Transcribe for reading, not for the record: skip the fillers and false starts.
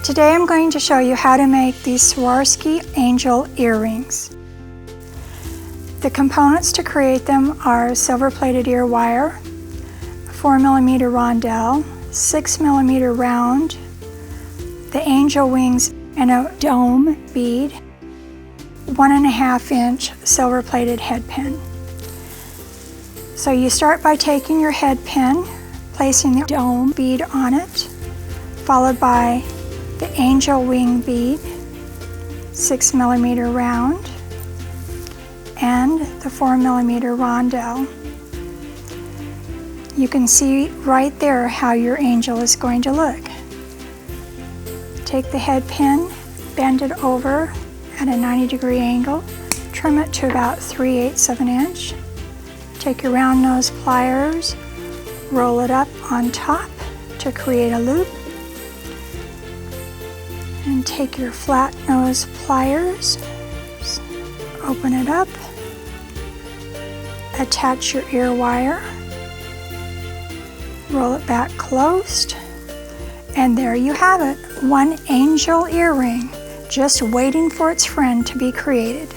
Today I'm going to show you how to make these Swarovski angel earrings. The components to create them are silver-plated ear wire, a 4mm rondelle, 6mm round, the angel wings, and a dome bead, 1.5-inch silver-plated head pin. So you start by taking your head pin, placing the dome bead on it, followed by the angel wing bead, 6mm round, and the 4mm rondelle. You can see right there how your angel is going to look. Take the head pin, bend it over at a 90-degree angle, trim it to about 3/8 of an inch. Take your round nose pliers, roll it up on top to create a loop, and take your flat nose pliers, open it up, attach your ear wire, roll it back closed, and there you have it, one angel earring, just waiting for its friend to be created.